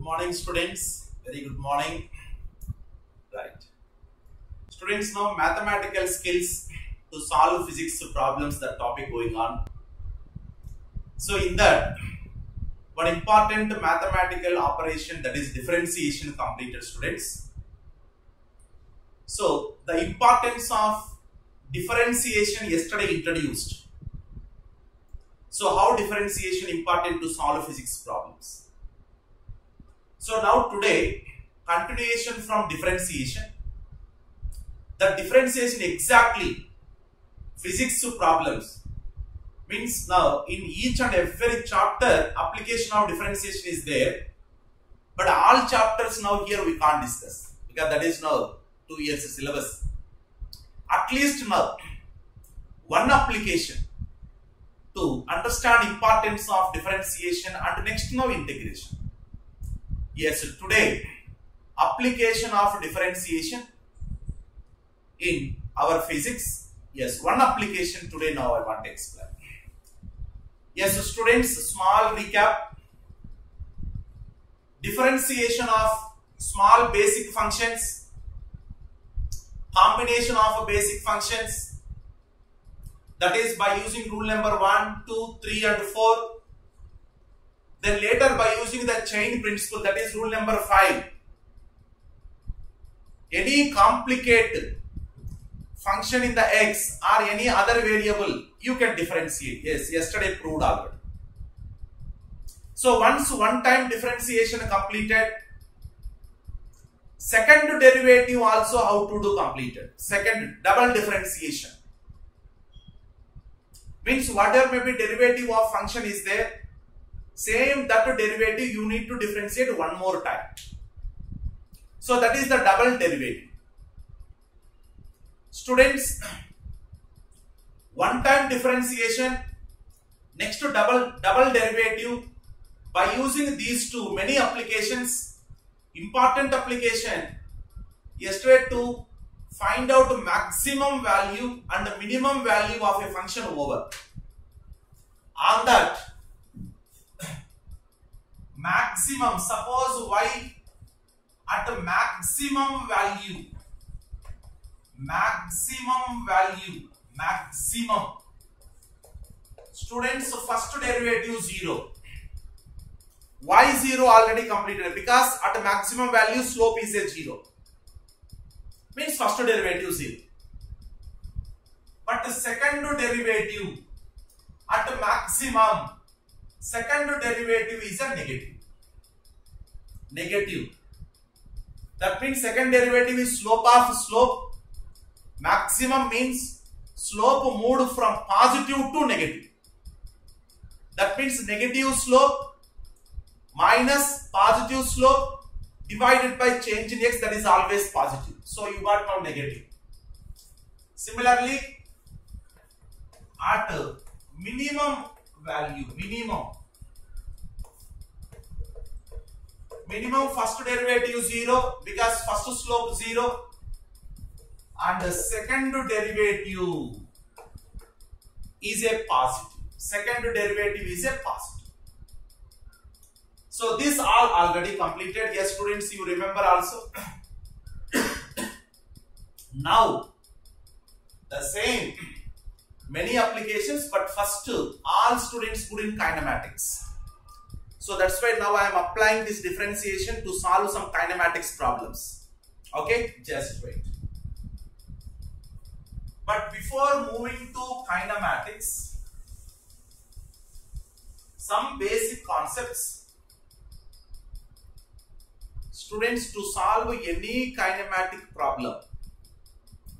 morning, students. Very good morning. Right. Students, now mathematical skills to solve physics problems, the topic going on. So in that, one important mathematical operation, that is differentiation, completed, students. So the importance of differentiation yesterday introduced. So how differentiation important to solve physics problems? So now today, continuation from differentiation. The differentiation exactly physics problems means now in each and every chapter application of differentiation is there, but all chapters now here we can't discuss because that is now 2 years syllabus. At least now one application to understand importance of differentiation and next now integration. Yes, today application of differentiation in our physics. Yes, one application today now I want to explain. Yes, students, small recap. Differentiation of small basic functions, combination of basic functions, that is by using rule number 1, 2, 3 and 4. Then later by using the chain principle, that is rule number 5. Any complicated function in the x or any other variable you can differentiate. Yes, yesterday proved already. So once one time differentiation completed, second derivative also how to do completed. Second, double differentiation means whatever may be derivative of function is there, same that derivative you need to differentiate one more time. So that is the double derivative. Students, one time differentiation, next to double derivative, by using these two, many applications, important application yesterday to find out maximum value and the minimum value of a function over. On that maximum, suppose y at a maximum value, students, first derivative 0, y0 already completed because at a maximum value slope is a 0, means first derivative 0. But the second derivative at a maximum, second derivative is a negative. That means second derivative is slope of slope. Maximum means slope moved from positive to negative. That means negative slope minus positive slope divided by change in x, that is always positive. So you got now negative. Similarly, at minimum value, minimum first derivative 0 because first slope 0 and the second derivative is a positive. Second derivative is a positive. So this all already completed. Yes, students, you remember also. Now the same many applications, but first all students good in kinematics. So that's why now I am applying this differentiation to solve some kinematics problems. Okay, just wait. But before moving to kinematics, some basic concepts. Students, to solve any kinematic problem,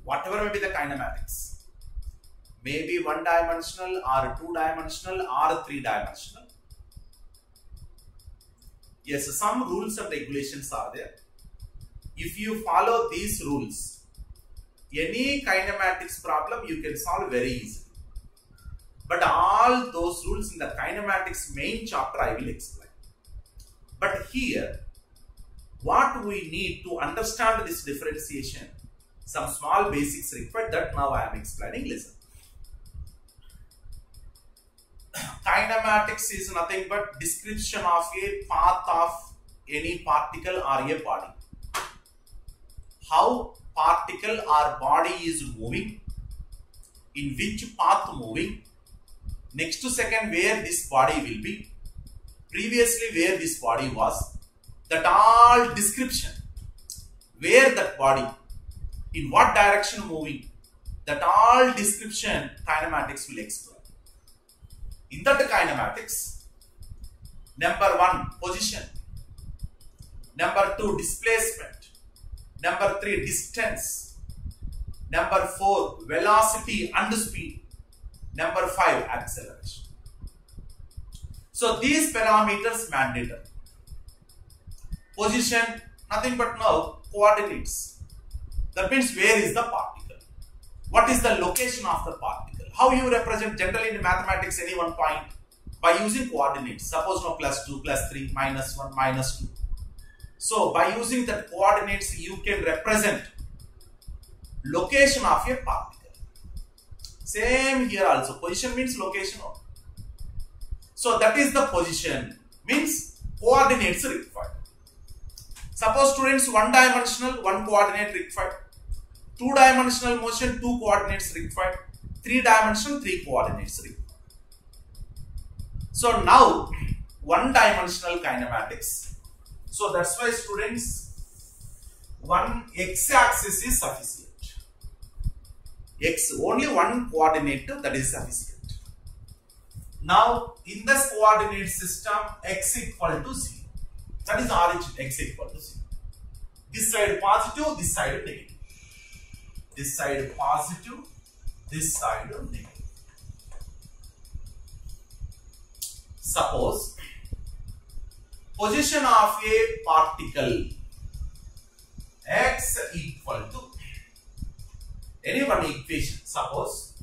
whatever may be the kinematics, maybe one dimensional or two dimensional or three dimensional. Yes, some rules and regulations are there. If you follow these rules, any kinematics problem you can solve very easily. But all those rules in the kinematics main chapter I will explain. But here, what we need to understand this differentiation, some small basics required, that now I am explaining. Listen. Kinematics is nothing but description of a path of any particle or a body. How particle or body is moving, in which path moving, next second where this body will be, previously where this body was, that all description, where that body, in what direction moving, that all description kinematics will explain. In that kinematics, number 1 position, number 2 displacement, number 3 distance, number 4 velocity and speed, number 5 acceleration. So these parameters mandatory. Position, nothing but now coordinates. That means where is the particle? What is the location of the particle? How you represent generally in mathematics any one point? By using coordinates. Suppose now +2, +3, -1, -2. So by using the coordinates you can represent location of a particle. Same here also. Position means location. So that is the position, means coordinates required. Suppose students, one dimensional, one coordinate required. Two dimensional motion, two coordinates required. Three dimensional, three coordinates required. So now one dimensional kinematics. So that's why students, one x-axis is sufficient. X, only one coordinate, that is sufficient. Now in this coordinate system, x equal to 0. That is origin, x equal to 0. This side positive, this side negative. This side positive, this side negative. Suppose position of a particle x equal to any one equation. Suppose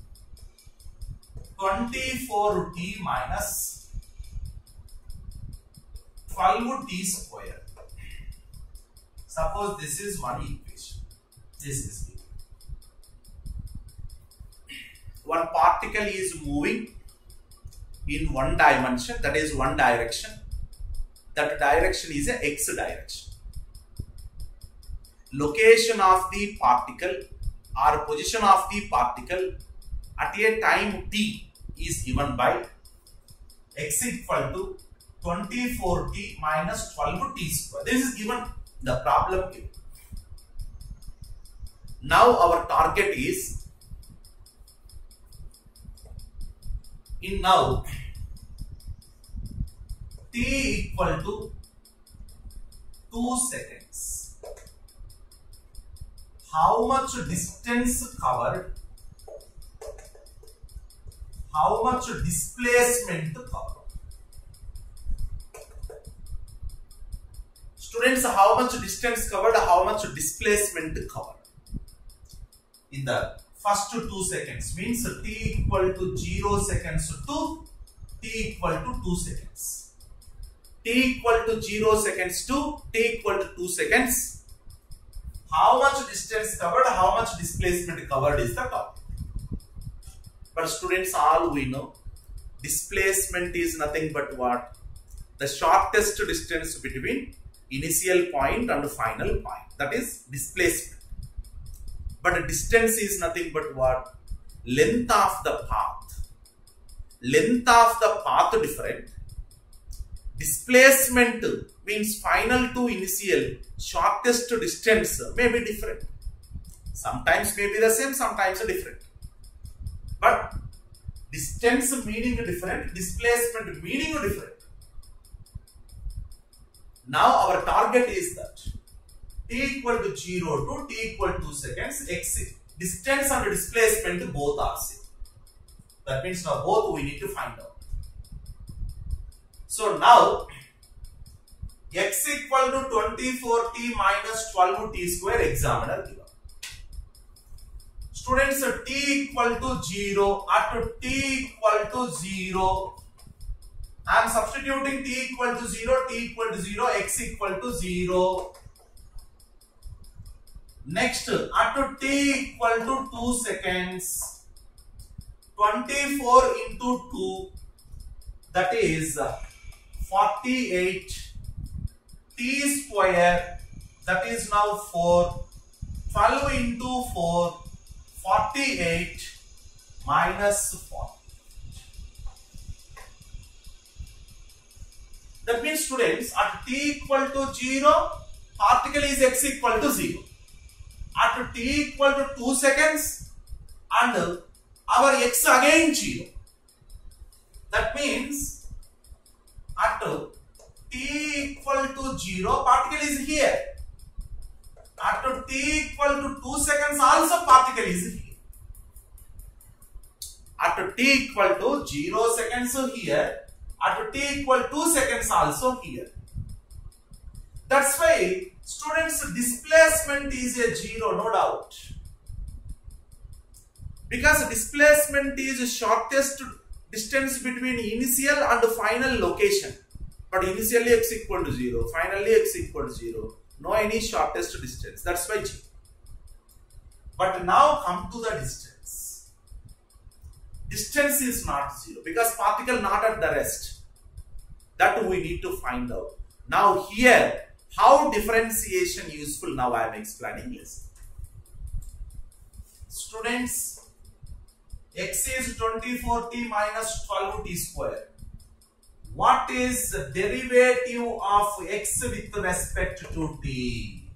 24t minus 12t square. Suppose this is one equation. This is given. One particle is moving in one dimension, that is one direction. That direction is a x direction. Location of the particle or position of the particle at a time t is given by x equal to 24t minus 12t square. This is given the problem given. Now our target is in now t equal to 2 seconds. How much distance covered? How much displacement covered? Students, how much distance covered? How much displacement covered? In the first 2 seconds means t equal to 0 seconds to t equal to 2 seconds. T equal to 0 seconds to t equal to 2 seconds. How much distance covered, how much displacement covered is the topic. But students, all we know, displacement is nothing but what? The shortest distance between initial point and final point. That is displacement. But distance is nothing but what? Length of the path. Length of the path different. Displacement means final to initial, shortest distance may be different. Sometimes may be the same, sometimes different. But distance meaning different, displacement meaning different. Now our target is that t equal to 0 to t equal to 2 seconds, x distance and displacement both are same. That means now both we need to find out. So now x equal to 24t minus 12t square examiner given. Students, t equal to 0 at t equal to 0. I am substituting t equal to 0, t equal to 0, x equal to 0. Next, at t equal to 2 seconds, 24 into 2, that is 48 t square, that is now 4, 12 into 4, 48 minus 4. That means students, at t equal to 0, particle is x equal to 0. At t equal to 2 seconds and our x again 0. That means at t equal to 0, particle is here. At t equal to 2 seconds also particle is here. At t equal to 0 seconds here. At t equal 2 seconds also here. That's why students, displacement is a 0, no doubt. Because displacement is the shortest distance between initial and final location. But initially x equal to 0, finally x equal to 0. No any shortest distance. That's why 0. But now come to the distance. Distance is not 0 because particle not at the rest. That we need to find out. Now here, how differentiation useful, now I am explaining this. Students, x is 24t minus 12t square. What is the derivative of x with respect to t?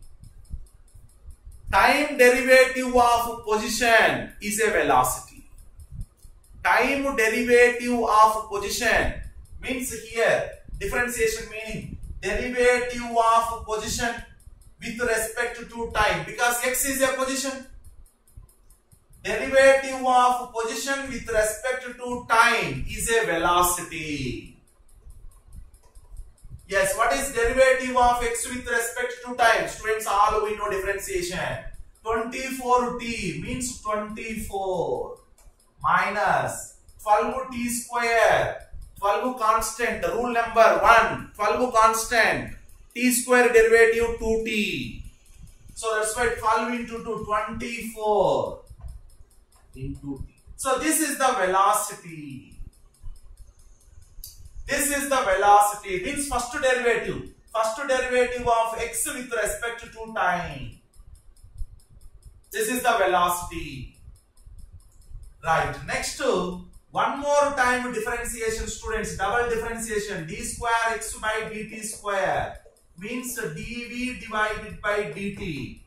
Time derivative of position is a velocity. Time derivative of position means here differentiation meaning derivative of position with respect to time, because x is a position. Derivative of position with respect to time is a velocity. Yes, what is derivative of x with respect to time? Students, all we know differentiation. 24t means 24 minus 12t square. 12 constant, rule number 1, 12 constant, t square derivative 2t. So that's why 12 into 2, 24 into t. So this is the velocity. This is the velocity, means first derivative of x with respect to time. This is the velocity. Right, next one more time differentiation, students, double differentiation, d square x by dt square means dv divided by dt.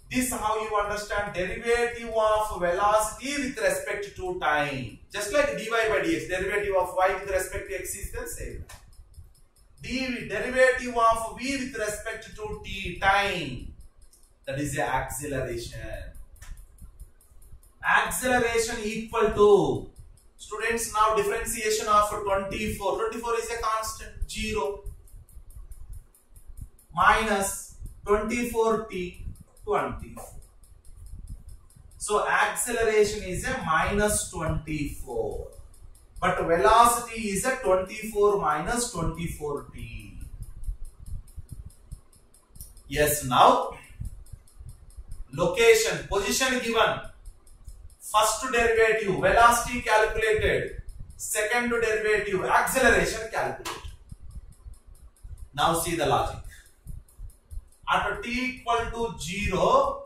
This is how you understand derivative of velocity with respect to time. Just like dy by dx, derivative of y with respect to x is the same. dv, derivative of v with respect to t, time, that is the acceleration. Acceleration equal to, students, now differentiation of 24. 24 is a constant, 0 minus 24t, 24. So acceleration is a minus 24. But velocity is a 24 minus 24t. Yes, now location, position given. First derivative, velocity calculated. Second derivative, acceleration calculated. Now see the logic. At t equal to 0,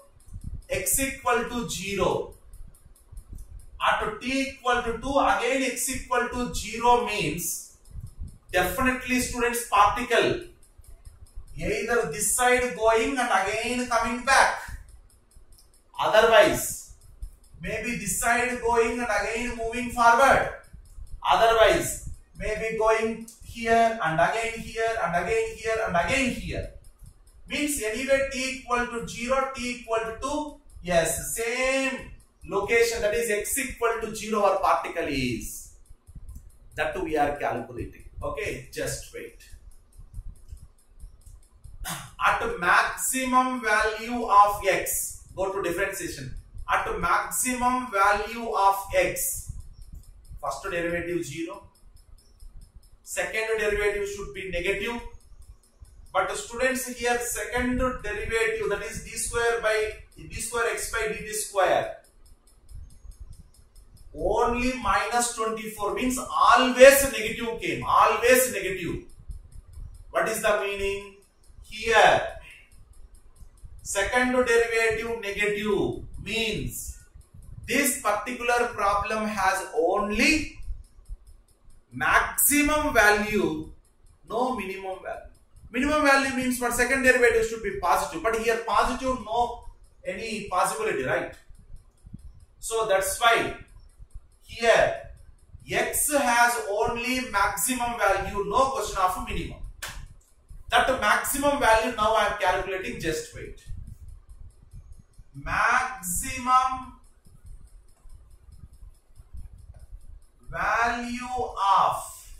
x equal to 0. At t equal to 2, again x equal to 0 means definitely, students, particle either this side going and again coming back. Otherwise, maybe this side going and again moving forward. Otherwise, maybe going here and again here and again here and again here. Means anyway t equal to 0, t equal to 2. Yes, same location, that is x equal to 0 our particle is. That we are calculating. Okay, just wait. At maximum value of x, go to differentiation. At maximum value of x, first derivative 0, second derivative should be negative. But students, here second derivative, that is d square x by dt square, only minus 24 means always negative came, always negative. What is the meaning? Here, second derivative negative means this particular problem has only maximum value, no minimum value. Minimum value means what? Second derivative should be positive, but here positive, no any possibility, right? So that's why here x has only maximum value, no question of minimum. That maximum value now I am calculating, just wait. Maximum value of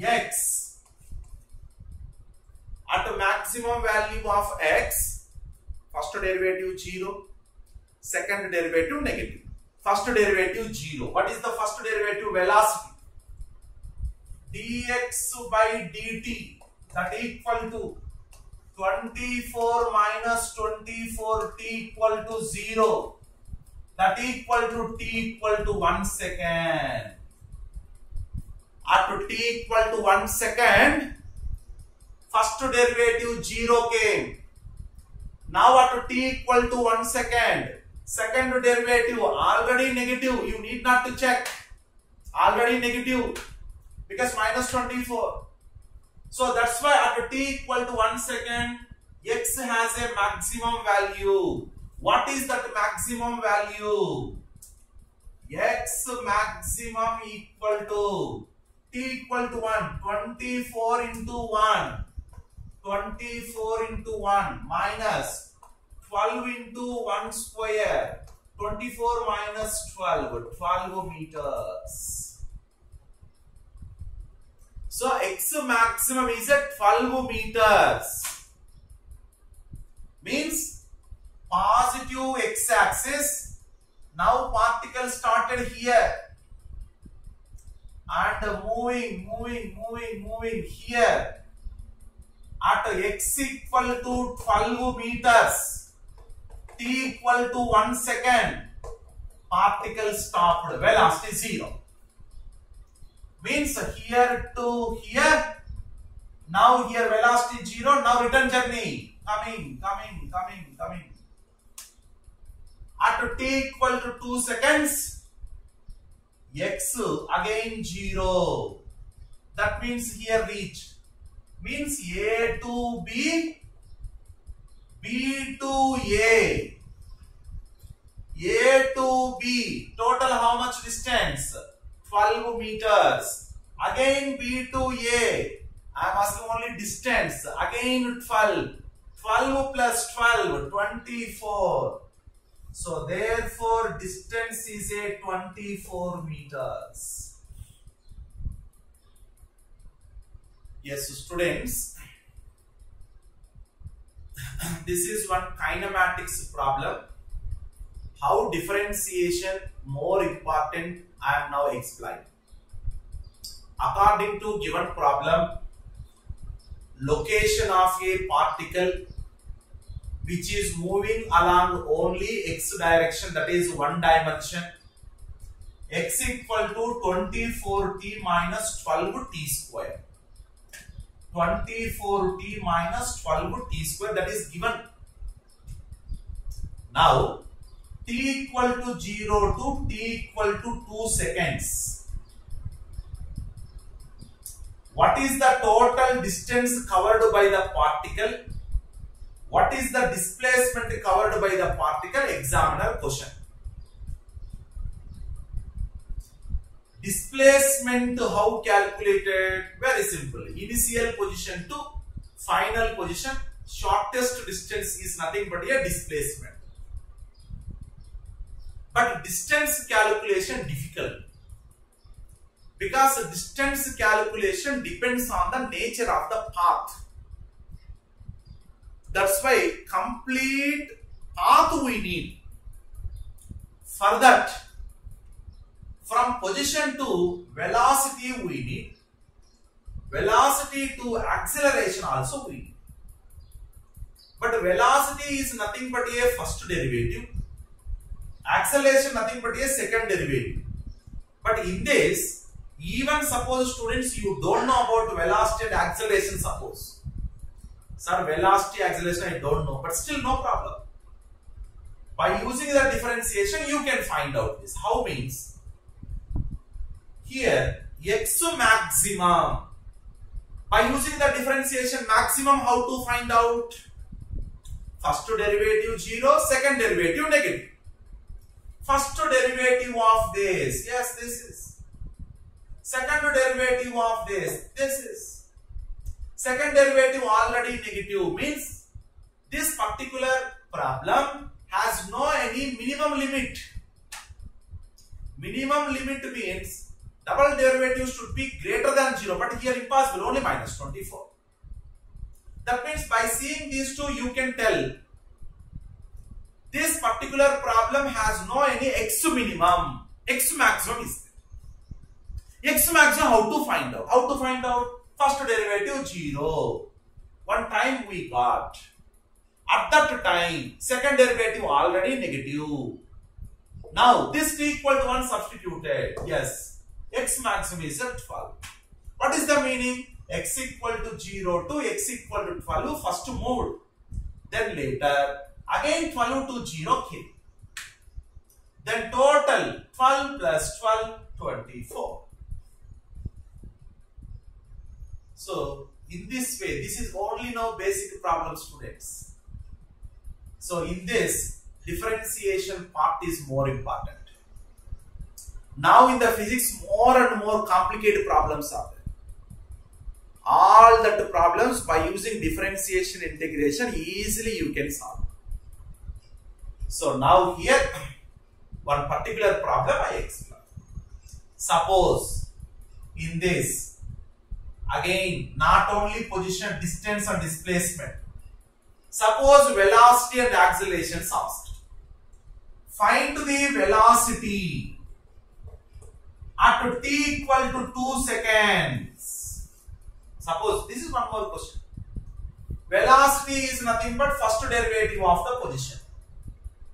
x at maximum value of x, first derivative 0, second derivative negative. First derivative 0. What is the first derivative? Velocity. dx by dt, that equal to 24 minus 24 t equal to 0. That equal to t equal to 1 second. At t equal to 1 second, first derivative 0 came. Now at t equal to 1 second, second derivative already negative. You need not to check. Already negative because minus 24. So that's why at t equal to 1 second, x has a maximum value. What is that maximum value? X maximum equal to t equal to 1, 24 into 1, 24 into 1 minus 12 into 1 square, 24 minus 12, 12 meters. So x maximum is at 12 meters. Means positive x-axis. Now particle started here and moving here. At x equal to 12 meters, t equal to 1 second, particle stopped, velocity 0. Means here to here, now here velocity 0, now return journey, coming. At t equal to 2 seconds, x again 0. That means here reach. Means A to B, B to A. A to B. Total how much distance? 12 meters. Again B to A. I am asking only distance. Again 12. 12 plus 12, 24. So therefore distance is a 24 meters. Yes, students, this is one kinematics problem. How differentiation more important, I am now explaining. According to given problem, location of a particle which is moving along only x direction, that is one dimension, x equal to 24t minus 12t square. 24t minus 12t square, that is given. Now t equal to 0 to t equal to 2 seconds. What is the total distance covered by the particle? What is the displacement covered by the particle? Examiner question. Displacement how calculated? Very simple. Initial position to final position. Shortest distance is nothing but a displacement. But distance calculation difficult. Because distance calculation depends on the nature of the path. That's why complete path we need. For that, from position to velocity we need. Velocity to acceleration also we need. But velocity is nothing but a first derivative. Acceleration nothing but a second derivative. But in this, even suppose students you don't know about velocity and acceleration, suppose. Sir, velocity, acceleration, I don't know, but still no problem. By using the differentiation, you can find out this. How means? Here, x maximum. By using the differentiation maximum, how to find out? First derivative 0, second derivative negative. First derivative of this, yes, this is. Second derivative of this is. Second derivative already negative means this particular problem has no any minimum limit. Minimum limit means double derivative should be greater than 0, but here impossible, only minus 24. That means by seeing these two, you can tell this particular problem has no any x minimum. X maximum is there. X maximum, how to find out? How to find out? First derivative 0. One time we got. At that time, second derivative already negative. Now, this t equal to 1 substituted. Yes. X maximum is at 12. What is the meaning? X equal to 0 to x equal to 12 first moved. Then later, again 12 to 0 came. Then total 12 plus 12, 24. So, in this way, this is only now basic problem, students. So, in this, differentiation part is more important. Now, in the physics, more and more complicated problems are there. All that problems by using differentiation integration easily you can solve. So, now here, one particular problem I explain. Suppose, in this, again, not only position, distance and displacement. Suppose velocity and acceleration is asked. Find the velocity at t equal to 2 seconds. Suppose, this is one more question. Velocity is nothing but first derivative of the position.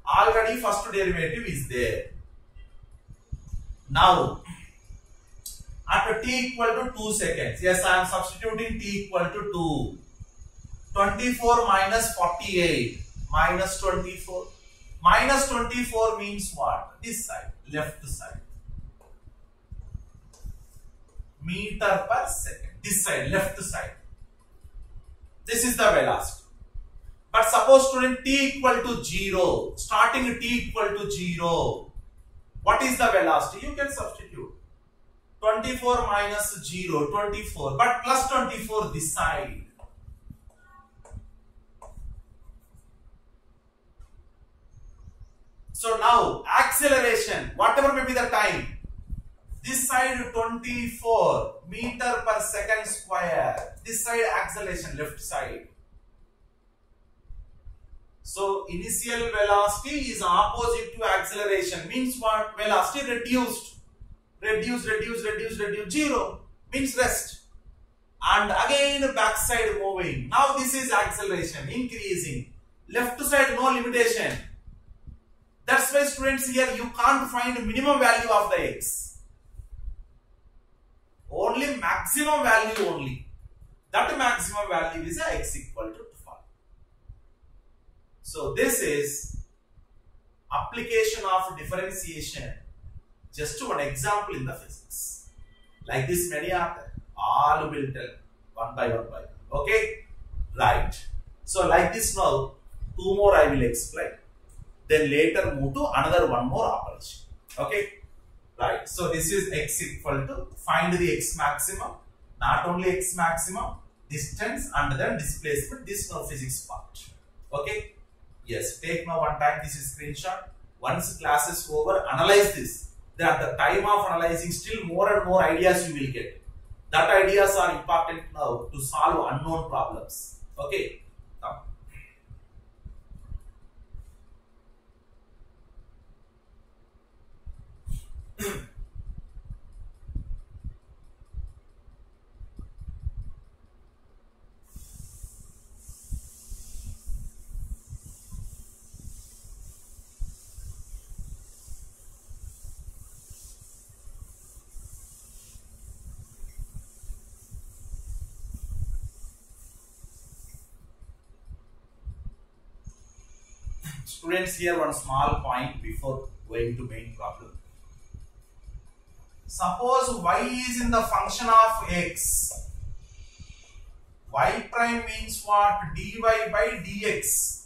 Already first derivative is there. Now, at t equal to 2 seconds. Yes, I am substituting t equal to 2. 24 minus 48 minus 24. Minus 24 means what? This side, left side. Meter per second. This side, left side. This is the velocity. But suppose student t equal to 0. Starting t equal to 0. What is the velocity? You can substitute. 24 minus 0, 24. But plus 24 this side. So now acceleration, whatever may be the time, this side 24 meter per second square, this side acceleration left side. So initial velocity is opposite to acceleration, means what? Velocity reduced, reduce, 0 means rest, and again back side moving. Now this is acceleration increasing, left side no limitation. That's why students here you can't find minimum value of the x. Only maximum value only. That maximum value is a x equal to 12. So this is application of differentiation. Just one example in the physics. Like this many are there. All will tell one by one. Okay? Right. So like this now, two more I will explain. Then later move to another one more operation. Okay? Right. So this is x equal to, find the x maximum. Not only x maximum, distance and then displacement. This is now physics part. Okay? Yes. Take now one time. This is screenshot. Once class is over, analyze this. Then at the time of analyzing, still more and more ideas you will get. That ideas are important now to solve unknown problems. Okay? Come. Students, here one small point before going to main problem. Suppose y is in the function of x. Y prime means what? Dy by dx.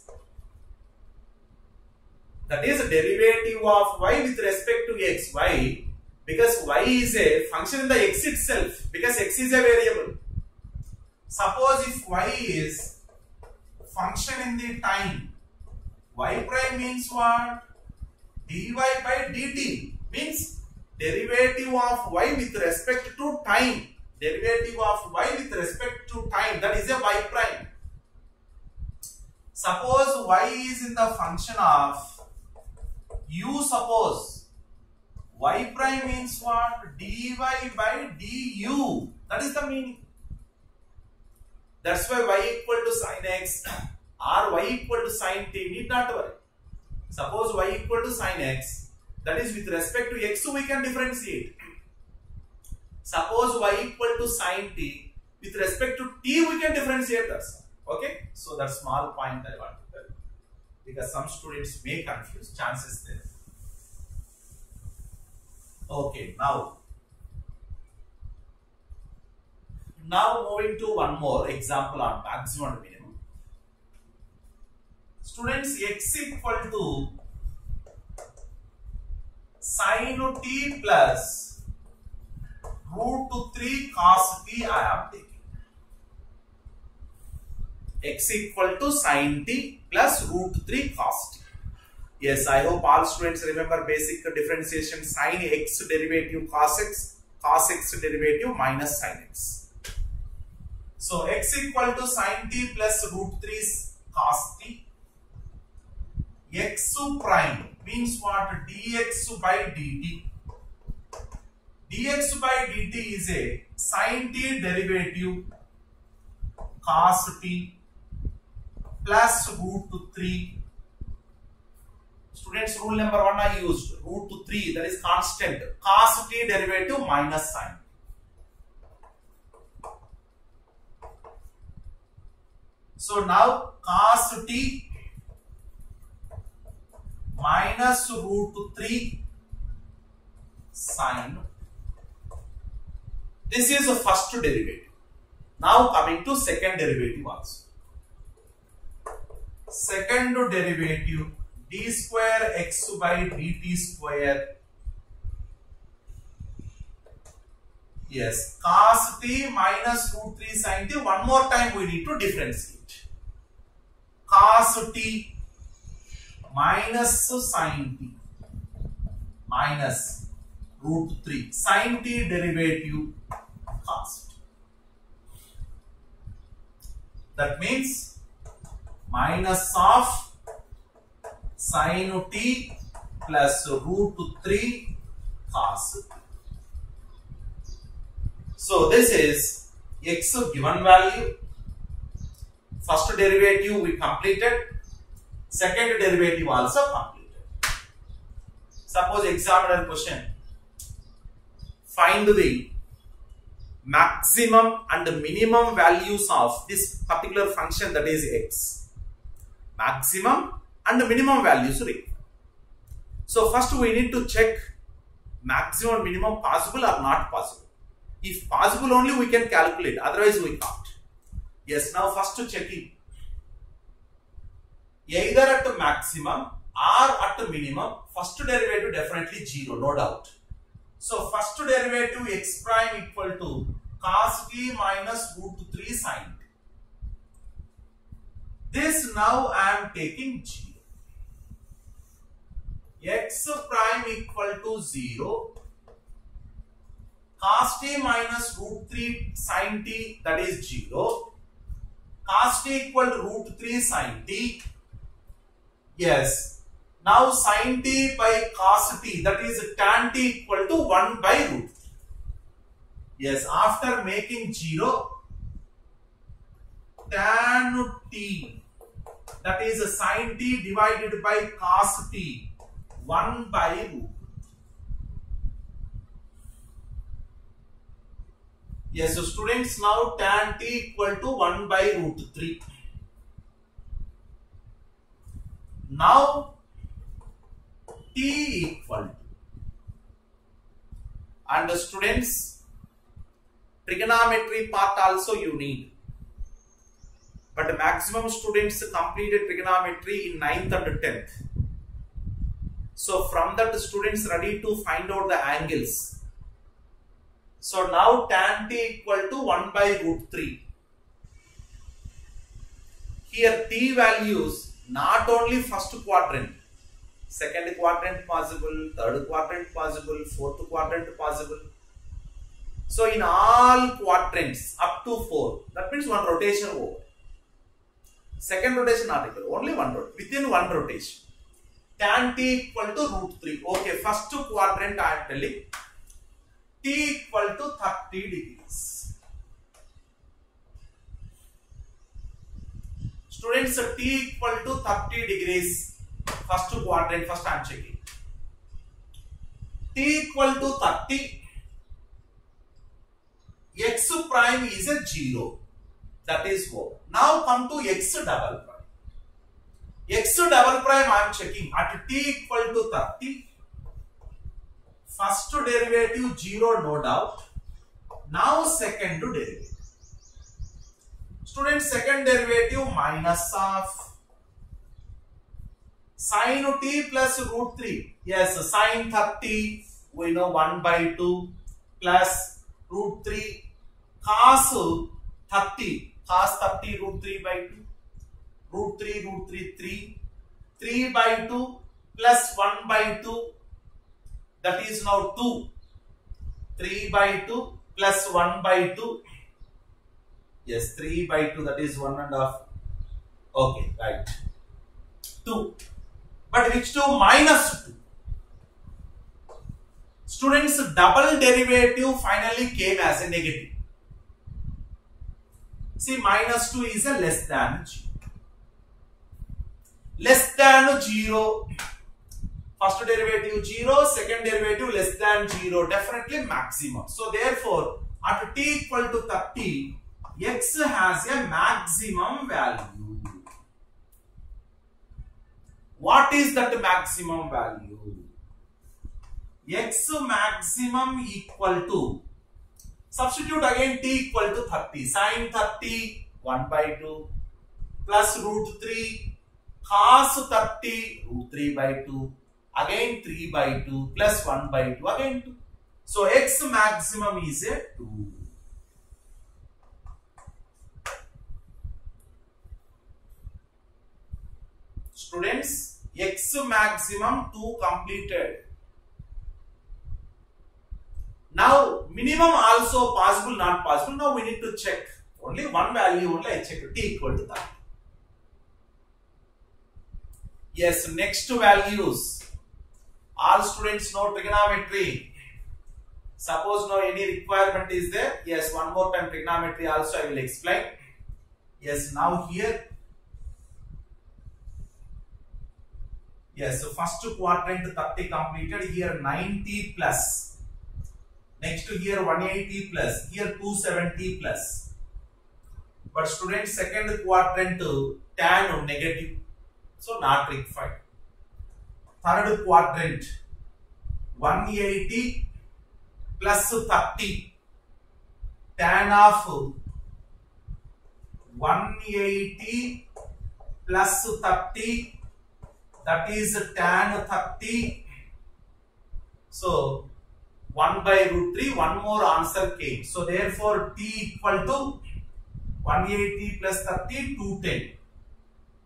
That is a derivative of y with respect to x. Why? Because y is a function in the x itself. Because x is a variable. Suppose if y is function in the time, y prime means what? Dy by dt means derivative of y with respect to time. Derivative of y with respect to time, that is a y prime. Suppose y is in the function of u. Suppose y prime means what? Dy by du. That is the meaning. That's why y equal to sin x or y equal to sin t, need not worry. Suppose y equal to sin x, that is with respect to x, so we can differentiate. Suppose y equal to sin t, with respect to t we can differentiate that. Okay, so that small point I want to tell you, because some students may confuse, chances there. Okay, now moving to one more example on maximum and minimum. Students, x equal to sin t plus root 3 cos t I am taking. X equal to sin t plus root 3 cos t. Yes, I hope all students remember basic differentiation: sin x derivative cos x derivative minus sin x. So x equal to sin t plus root 3 cos t. X prime means what? Dx by dt. Dx by dt is a sin t derivative cos t plus root 3. Students, rule number 1 I used, root 3, that is constant, cos t derivative minus sin. So now cos t minus root 3 sin. This is the first derivative. Now coming to second derivative also. Second derivative, d square x by dt square. Yes, cos t minus root 3 sin t. One more time we need to differentiate. Cos t minus sin t minus root 3 sin t derivative cos t. That means minus of sin t plus root 3 cos t. So this is x given value. First derivative we completed. Second derivative also completed. Suppose examiner question: find the maximum and minimum values of this particular function, that is x. Maximum and minimum values required. So first we need to check maximum and minimum possible or not possible. If possible only we can calculate, otherwise we can't. Yes, now first to check it. Either at maximum or at minimum, first derivative definitely 0, no doubt. So first derivative x prime equal to cos t minus root 3 sin t. This now I am taking 0. X prime equal to 0. Cos t minus root 3 sin t, that is 0. Cos t equal to root 3 sin t. Yes. Now sin t by cos t, that is tan t equal to 1 by root 3. Yes, after making 0, tan t, that is sin t divided by cos t, 1 by root 3. Yes, so students, now tan t equal to 1 by root 3. Now t equal to, and students, trigonometry part also you need, but maximum students completed trigonometry in 9th and 10th. So from that, students ready to find out the angles. So now tan t equal to 1 by root 3. Here t values not only first quadrant, second quadrant possible, third quadrant possible, fourth quadrant possible. So in all quadrants up to 4, that means one rotation over. Second rotation not equal, only one rotation, within one rotation. Tan t equal to root 3. Okay, first quadrant I am telling, t equal to 30 degrees. Students, t equal to 30 degrees, first quadrant, first I am checking. T equal to 30, x prime is a 0, that is over. Now come to x double prime. X double prime I am checking at t equal to 30. First derivative 0, no doubt. Now second derivative. Students, second derivative minus of sin t plus root 3. Yes, sin 30, we know 1 by 2 plus root 3 cos 30. Cos 30 root 3 by 2. Root 3, 3 by 2 plus 1 by 2, that is now 2. 3 by 2 plus 1 by 2. Yes, 3 by 2, that is 1.5. Okay, right. 2. But which 2? Minus 2. Students, double derivative finally came as a negative. See, minus 2 is a less than 0. Less than 0. First derivative 0, second derivative less than 0, definitely maximum. So therefore, at t equal to 30, x has a maximum value. What is that maximum value? X maximum equal to, substitute again t equal to 30, sin 30, 1 by 2, plus root 3, cos 30, root 3 by 2, again 3 by 2, plus 1 by 2, again 2. So x maximum is a 2. Students, x maximum 2 completed. Now minimum also possible, not possible. Now we need to check. Only one value only I check, t equal to that. Yes, next values. All students know trigonometry. Suppose no any requirement is there. Yes, one more time trigonometry also I will explain. Yes, now here. Yes, so first quadrant 30 completed. Here 90 plus. Next to here 180 plus. Here 270 plus. But students, second quadrant tan negative. So not required. Third quadrant 180 plus 30, tan of 180 plus 30, that is tan 30. So 1 by root 3, one more answer came. So therefore t equal to 180 plus 30, 210.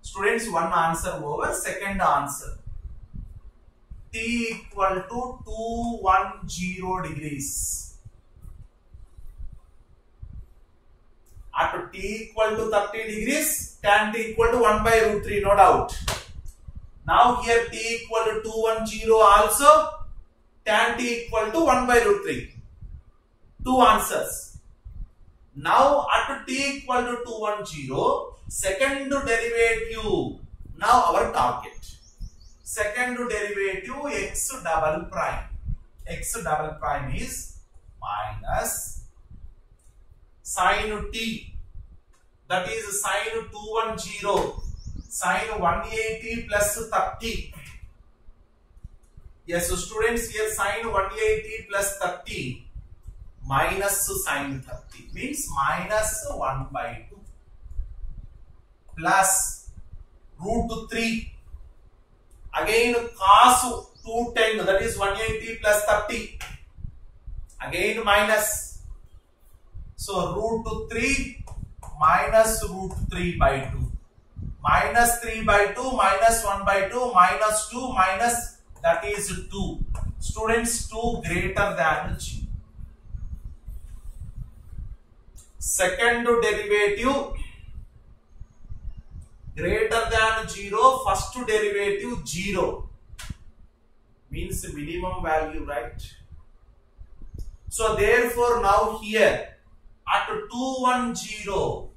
Students, one answer over. Second answer, t equal to 210 degrees. At t equal to 30 degrees, tan t equal to 1 by root 3, no doubt. Now here t equal to 210 also, tan t equal to 1 by root 3. Two answers. Now at t equal to 210, second derivative, now our target. Second derivative x double prime. X double prime is minus sin t, that is sin 210, Sine 180 plus 30. Yes, so students, here sine 180 plus 30 minus sine 30 means minus 1 by 2 plus root 3. Again cos 210, that is 180 plus 30. Again minus. So root 3 minus root 3 by 2. Minus 3 by 2 minus 1 by 2 minus 2 minus, that is 2. Students, 2 greater than 0. Second derivative greater than 0, first derivative 0 means minimum value, right? So therefore now here at 210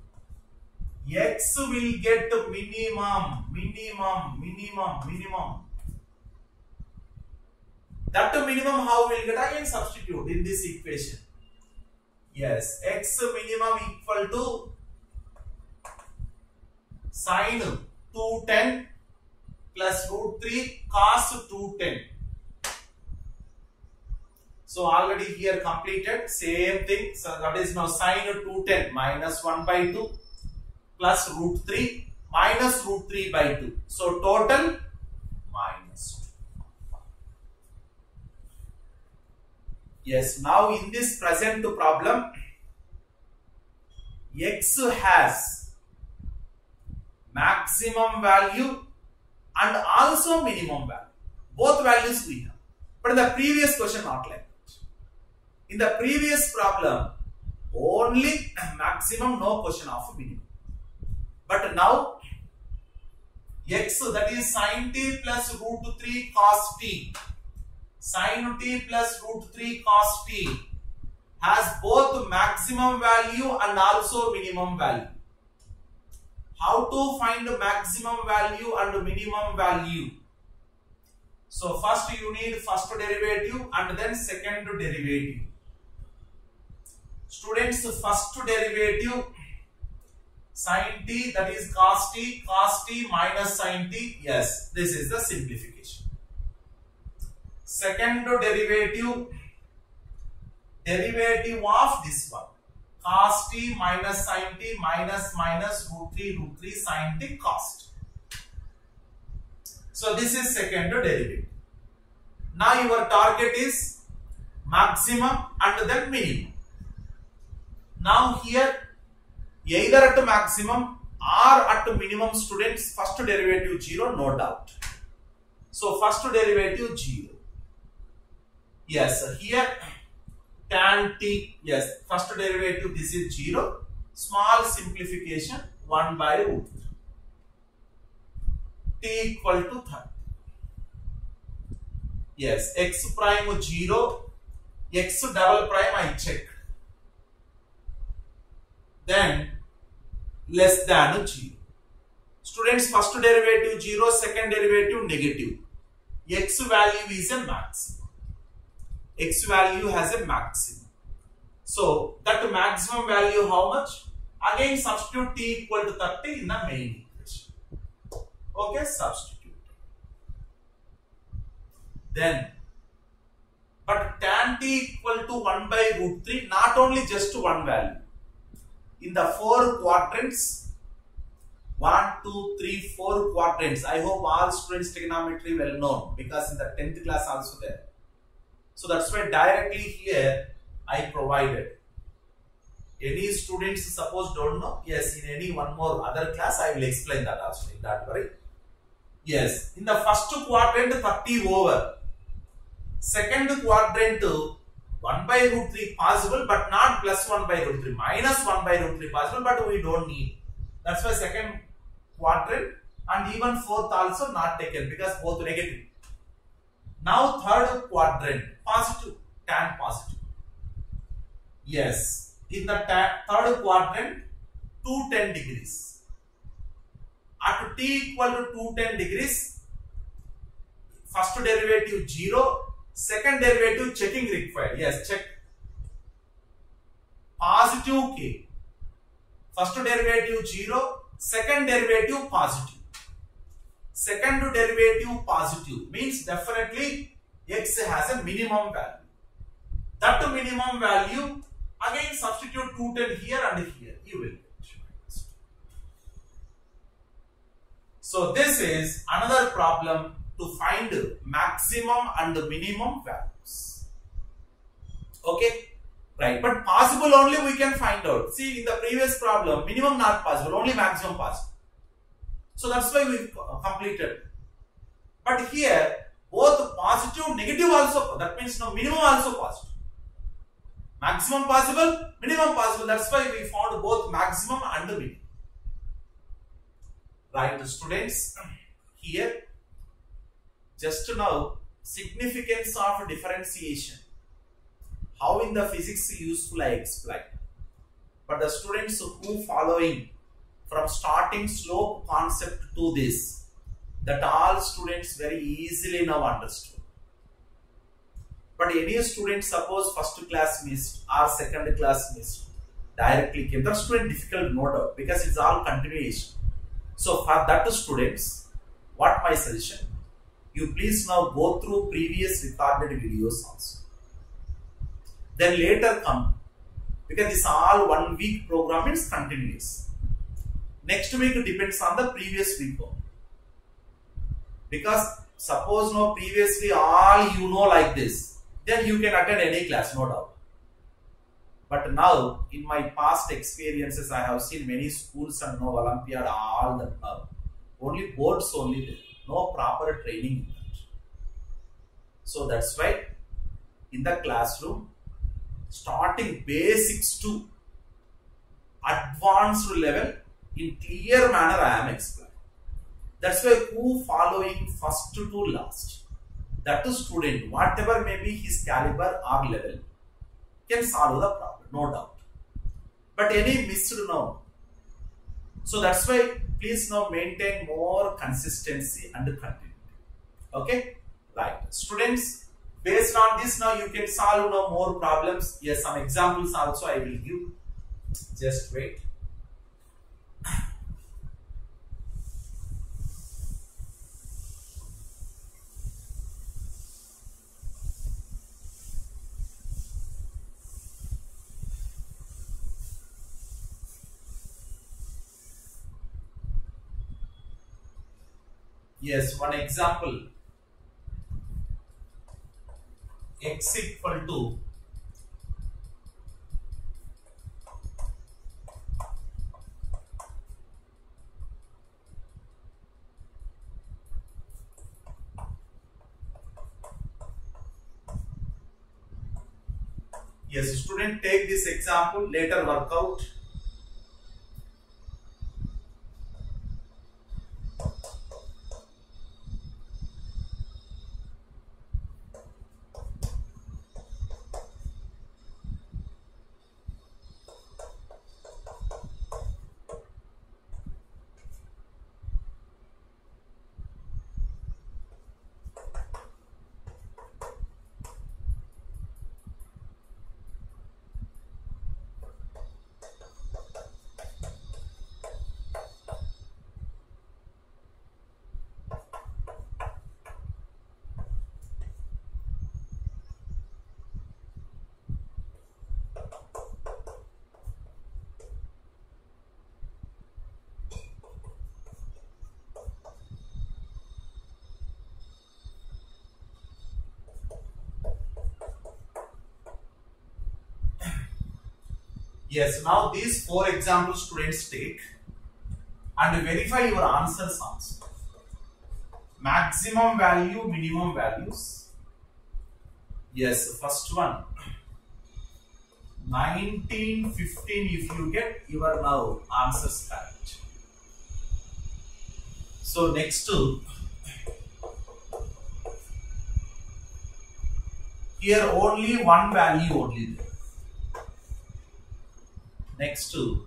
x will get minimum. That minimum how will get? Again substitute in this equation. Yes, x minimum equal to sine 210 plus root 3 cos 210. So already here completed, same thing. So that is now sine 210 minus 1 by 2 plus root 3 minus root 3 by 2. So total minus 2. Yes, now in this present problem, x has maximum value and also minimum value. Both values we have. But in the previous question not like that. In the previous problem, only maximum, no question of minimum. But now, x, that is sin t plus root 3 cos t, sin t plus root 3 cos t has both maximum value and also minimum value. How to find maximum value and minimum value? So first you need first derivative and then second derivative. Students, first derivative sin t, that is cos t minus sin t. Yes, this is the simplification. Second derivative of this one, cos t minus sin t minus root 3 sin t cos t. So this is second derivative. Now your target is maximum and then minimum. Now here either at maximum or at minimum, students, first derivative 0, no doubt. So first derivative 0. Yes, here tan t, yes, first derivative this is 0. Small simplification 1 by root 3. T equal to 30. Yes, x prime 0, x double prime I check. Then less than 0. Students, first derivative 0, second derivative negative. X value is a maximum. X value has a maximum. So that maximum value how much? Again substitute t equal to 30 in the main equation. Okay, substitute. Then, but tan t equal to 1 by root 3, not only just one value. In the 4 quadrants, 1, 2, 3, 4 quadrants. I hope all students trigonometry well known because in the 10th class also there. So that's why directly here I provided. Any students suppose don't know, yes, in any one more other class I will explain that also, don't worry. Yes, in the first quadrant 30 over. Second quadrant 1 by root 3 possible, but not plus 1 by root 3, minus 1 by root 3 possible, but we don't need. That's why second quadrant and even fourth also not taken because both negative. Now third quadrant, positive, tan positive. Yes, in the third quadrant, 210 degrees. At t equal to 210 degrees, first derivative 0. Second derivative checking required. Yes, check. Positive k. First derivative 0. Second derivative positive. second derivative positive means definitely x has a minimum value. That minimum value, again substitute 210 here and here, you will get. So this is another problem to find maximum and minimum values. Okay, right, but possible only we can find out. See, in the previous problem, minimum not possible, only maximum possible. So that's why we completed. But here, both positive, negative also, that means no minimum also positive. Maximum possible, minimum possible, that's why we found both maximum and minimum. Right, students, here, just now, significance of differentiation. How in the physics useful I explained. But the students who following from starting slope concept to this, that all students very easily now understood. But any student, suppose first class missed or second class missed, directly came. That student difficult, no doubt, because it's all continuation. So for that students, what my suggestion? You please now go through previous recorded videos also. Then later come, because this all 1 week program is continuous. Next week depends on the previous week. Because suppose no previously all you know like this, then you can attend any class, no doubt. But now, in my past experiences, I have seen many schools and no Olympiad, all that now. Only boards only there, no proper training in that. So that's why in the classroom, starting basics to advanced level in clear manner I am explaining. That's why who following first to last. That is student, whatever may be his caliber or level, can solve the problem, no doubt. But any missed now. So that's why please now maintain more consistency and continuity. Okay? Right. Students, based on this now you can solve now more problems. Yes, some examples also I will give. Just wait. Yes, one example. X equal to yes, student, take this example, later work out. Yes, now these 4 examples students take and verify your answers also. Maximum value, minimum values. Yes, first one. 19, 15 if you get, you are now answers correct. So next two. Here only one value only there. Next to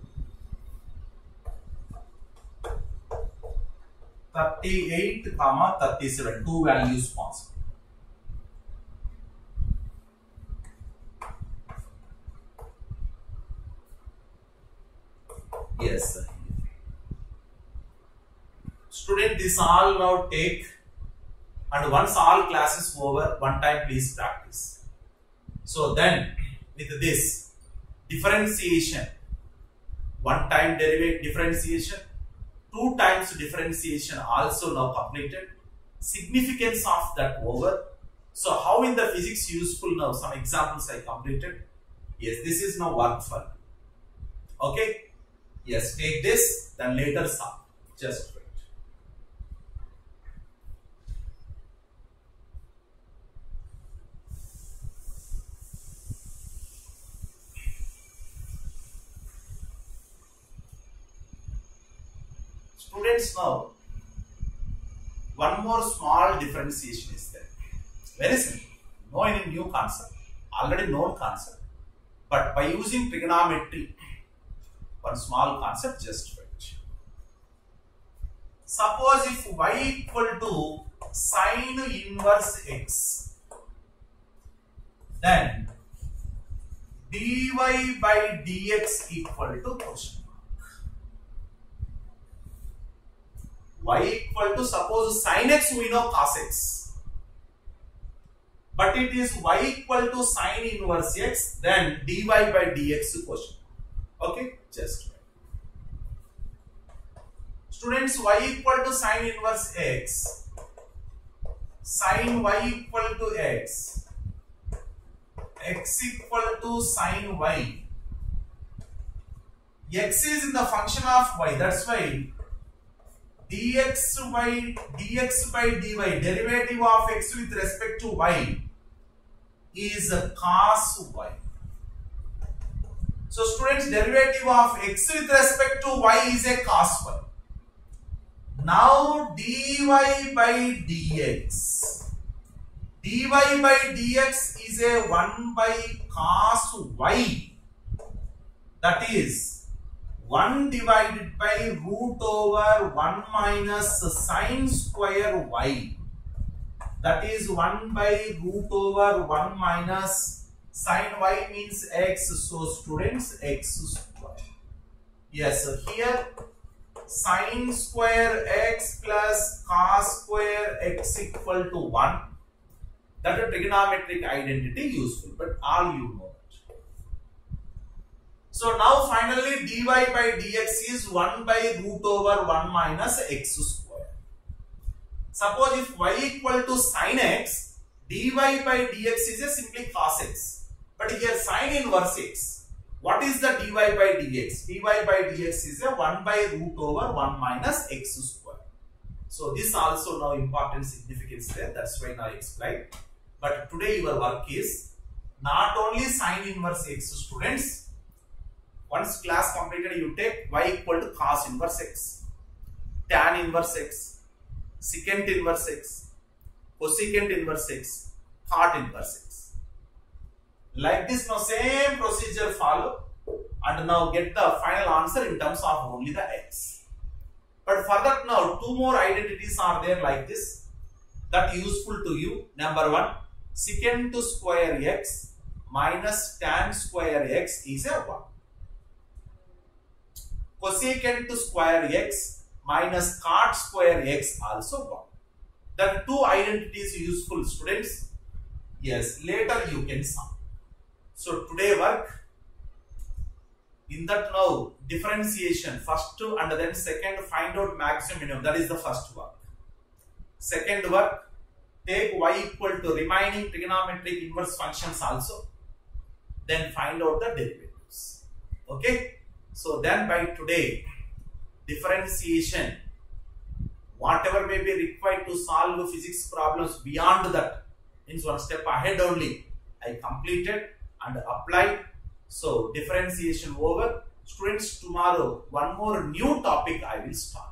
38, 37, 2 values possible. Yes, sir. Student, this all now take, and once all classes over, one time please practice. So then with this differentiation, one time derivative differentiation, two times differentiation also now completed. Significance of that over. So how in the physics useful now? Some examples I completed. Yes, this is now work for you. Okay. Yes, take this, then later solve. Just wait. Students, now one more small differentiation is there. Very simple. No any new concept. Already known concept. But by using trigonometry, one small concept, just wait. Suppose if y equal to sine inverse x, then dy by dx equal to question mark. Y equal to, suppose sine x we know cos x, but it is y equal to sine inverse x, then dy by dx question. Okay, just wait. Students, y equal to sine inverse x, sine y equal to x, x equal to sine y. X is in the function of y, that's why dx by dy, derivative of x with respect to y, is a cos y. So students, derivative of x with respect to y is a cos y. Now dy by dx, dy by dx is a 1 by cos y, that is 1 divided by root over 1 minus sine square y, that is 1 by root over 1 minus sine y means x, so students x square. Yes, so here sine square x plus cos square x equal to 1. That is a trigonometric identity useful, but all you know that. So now finally dy by dx is 1 by root over 1 minus x square. Suppose if y equal to sine x, dy by dx is a simply cos x. But here sine inverse x. What is the dy by dx? Dy by dx is a 1 by root over 1 minus x square. So this also now important significance there. That's why I explained. But today your work is not only sine inverse x, students. Once class completed, you take y equal to cos inverse x, tan inverse x, secant inverse x, cosecant inverse x, cot inverse x. Like this, now same procedure follow, and now get the final answer in terms of only the x. But for that, now two more identities are there like this, that useful to you. Number one, secant square x minus tan square x is a 1. Cosecant square x minus cot square x also 1. That two identities useful, students. Yes, later you can sum. So today work, in that now differentiation first and then second, find out maximum minimum, that is the first work. Second work, take y equal to remaining trigonometric inverse functions also, then find out the derivatives. Okay, so then by today differentiation, whatever may be required to solve physics problems beyond that, means one step ahead only, I completed and applied. So differentiation over. Students, tomorrow one more new topic I will start.